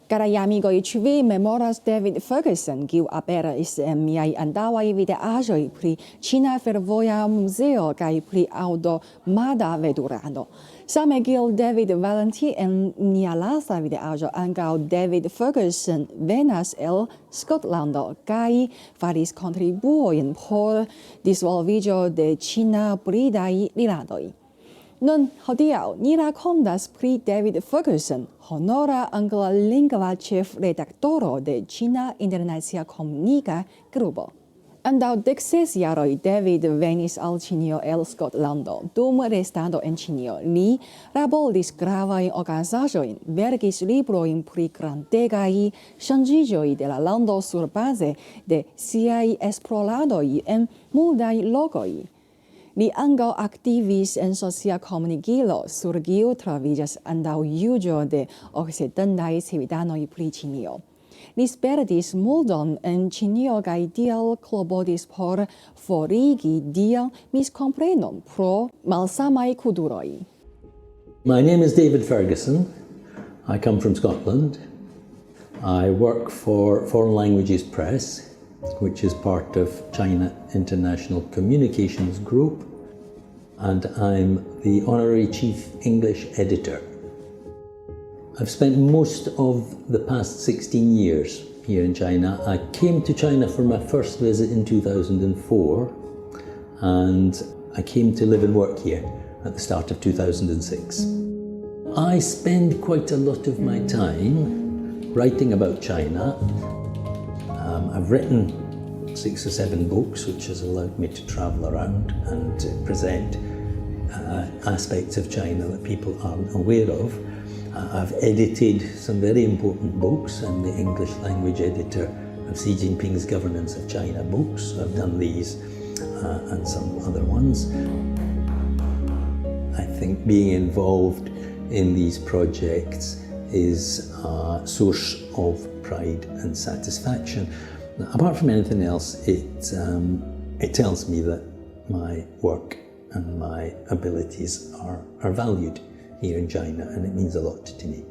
Karaj amikoj memoras David Ferguson kiu aperas en miaj antaŭaj videaĵoj pri Ĉina Fervoja Muzeo kaj pri automata veturado. Same kiel David Valentine en nia lasta videaĵo, ankaŭ David Ferguson venas el Skotlando kaj faris kontribuojn por disvolviĝo de ĉina-britaj rilatoj. Nun, hodiaŭ ni rakontas pri David Ferguson, honora anglalingva ĉefredaktoro de Ĉina Internacia Komunika Grupo. Antaŭ 16 jaroj David venis al Ĉinio el Skotlando. Dum restado en Ĉinio, li laboris gravajn okazaĵojn, verkis librojn pri grandegaj ŝanĝiĝoj de la lando surbaze de siaj esploradoj en multaj lokoj. Li ankaŭ aktivis en socia komunikilo, sur kiu troviĝas antaŭjuĝo de okcidentaj civitanoj pri Ĉinio. Li spertis multon en Ĉinio kaj tial klopodis por forigi tian miskomprenon pro malsamaj kulturoj. My name is David Ferguson. I come from Scotland. I work for Foreign Languages Press, which is part of China International Communications Group, and I'm the Honorary Chief English Editor. I've spent most of the past 16 years here in China. I came to China for my first visit in 2004, and I came to live and work here at the start of 2006. I spend quite a lot of my time writing about China. I've written 6 or 7 books, which has allowed me to travel around and to present aspects of China that people aren't aware of. I've edited some very important books. I'm the English language editor of Xi Jinping's Governance of China books. I've done these and some other ones. I think being involved in these projects is a source of pride and satisfaction. Apart from anything else, it tells me that my work and my abilities are valued here in China, and it means a lot to me.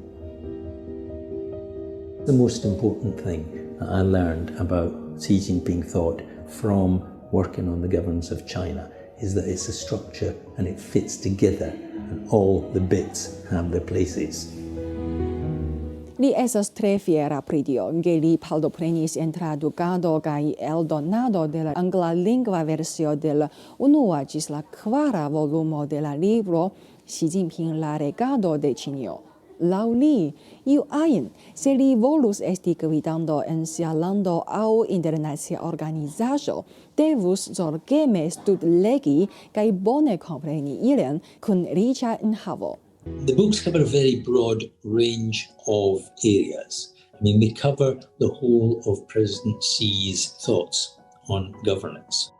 The most important thing that I learned about Xi Jinping thought from working on the governance of China is that it's a structure and it fits together and all the bits have their places. Li estas tre fiera pri tio, ke li partoprenis en tradukado kaj eldonado de la anglalingva versio de la unua ĝis la kvara volumo de la libro Xi Jinping la Regado de Ĉinio. Laŭ li, iu ajn, se li volus esti gvidanto en sia lando aŭ internacia organizaĵo, devus zorgeme stud-legi kaj bone kompreni ilin kun riĉa enhavo. The books cover a very broad range of areas. I mean, they cover the whole of President Xi's thoughts on governance.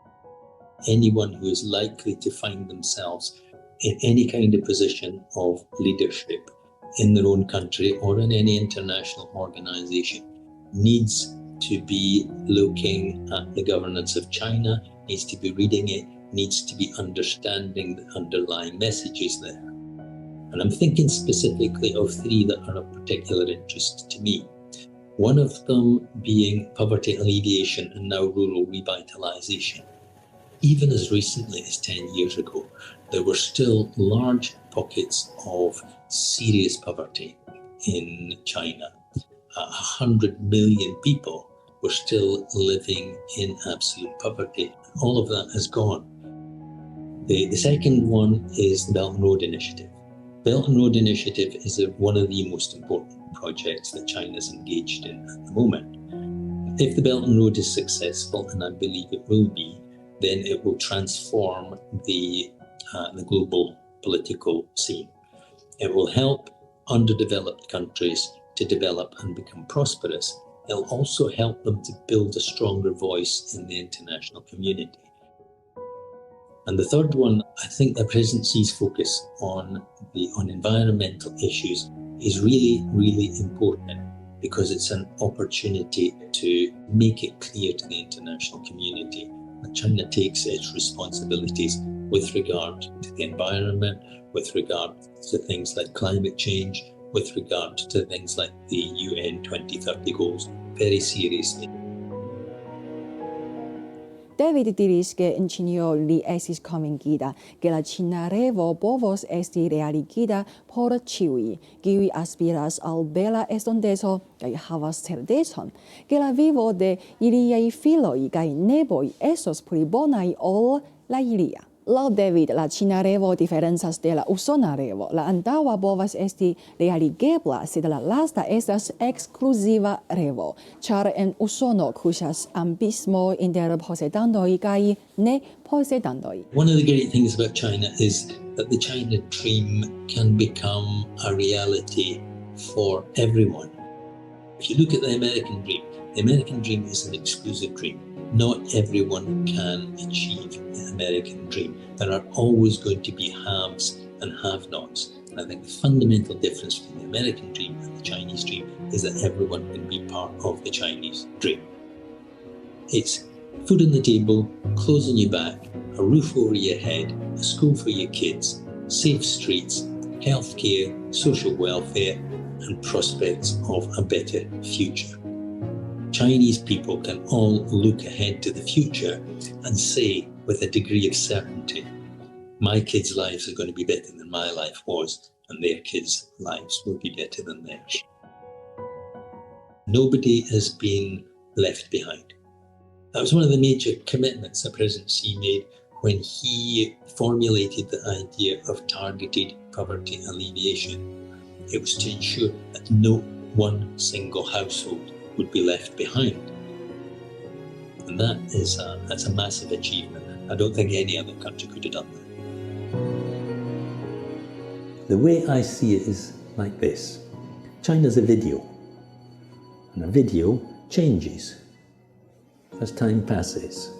Anyone who is likely to find themselves in any kind of position of leadership in their own country or in any international organization needs to be looking at the governance of China, needs to be reading it, needs to be understanding the underlying messages there. And I'm thinking specifically of 3 that are of particular interest to me. One of them being poverty alleviation and now rural revitalization. Even as recently as 10 years ago, there were still large pockets of serious poverty in China. 100 million people were still living in absolute poverty. All of that has gone. The second one is the Belt and Road Initiative. Belt and Road Initiative is one of the most important projects that China is engaged in at the moment. If the Belt and Road is successful, and I believe it will be, then it will transform the global political scene. It will help underdeveloped countries to develop and become prosperous. It will also help them to build a stronger voice in the international community. And the third one, I think the presidency's focus on environmental issues is really, really important because it's an opportunity to make it clear to the international community that China takes its responsibilities with regard to the environment, with regard to things like climate change, with regard to things like the UN 2030 goals very seriously. David diris ke en Ĉinio li estis konvinkita ke la ĉina revo povos esti realigita por ĉiuj, kiuj aspiras al bela estonteco kaj havas certecon, ke la vivo de iliaj filoj kaj neboj estos pli bonaj ol la ilia. Laŭ David, la ĉina revo diferencas de la usona revo. La antaŭa povas esti realigebla, sed la lasta estas ekskluziva revo, ĉar en Usono kuŝas ambismo inter posedantoj kaj ne-posedantoj. One of the great things about China is that the China dream can become a reality for everyone. If you look at the American dream is an exclusive dream. Not everyone can achieve the American dream. There are always going to be haves and have-nots. And I think the fundamental difference between the American dream and the Chinese dream is that everyone can be part of the Chinese dream. It's food on the table, clothes on your back, a roof over your head, a school for your kids, safe streets, healthcare, social welfare, and prospects of a better future. Chinese people can all look ahead to the future and say with a degree of certainty, my kids' lives are going to be better than my life was, and their kids' lives will be better than theirs. Nobody has been left behind. That was one of the major commitments that President Xi made when he formulated the idea of targeted poverty alleviation. It was to ensure that no one single household would be left behind. And that's a massive achievement. I don't think any other country could have done that. The way I see it is like this. China's a video, and a video changes as time passes.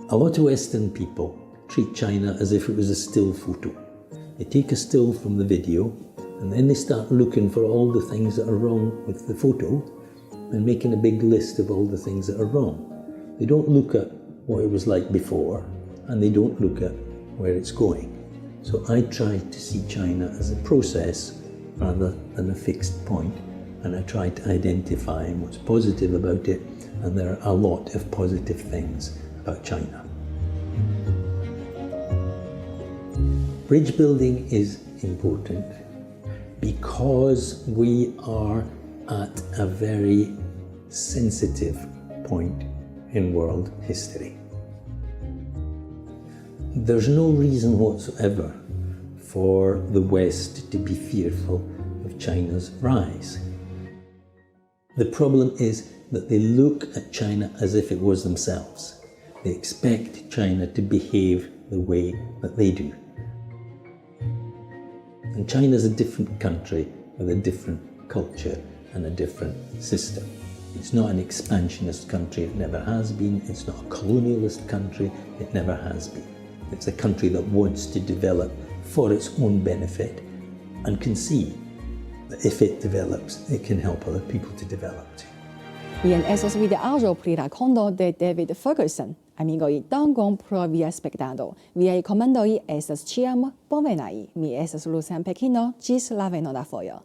A lot of Western people treat China as if it was a still photo. They take a still from the video, and then they start looking for all the things that are wrong with the photo, and making a big list of all the things that are wrong. They don't look at what it was like before, and they don't look at where it's going. So I try to see China as a process rather than a fixed point, and I try to identify what's positive about it, and there are a lot of positive things about China. Bridge building is important because we are at a very sensitive point in world history. There's no reason whatsoever for the West to be fearful of China's rise. The problem is that they look at China as if it was themselves. They expect China to behave the way that they do. And China's a different country with a different culture and a different system. It's not an expansionist country, it never has been. It's not a colonialist country, it never has been. It's a country that wants to develop for its own benefit and can see that if it develops, it can help other people to develop too. Jen estas videaĵo pri rakonto de David Ferguson. Amikoj, dankon pro via spektado. Viaj komendoj estas ĉiam bonvenaj. Mi estas Lucian Pekino, ĝis la venoda fojo.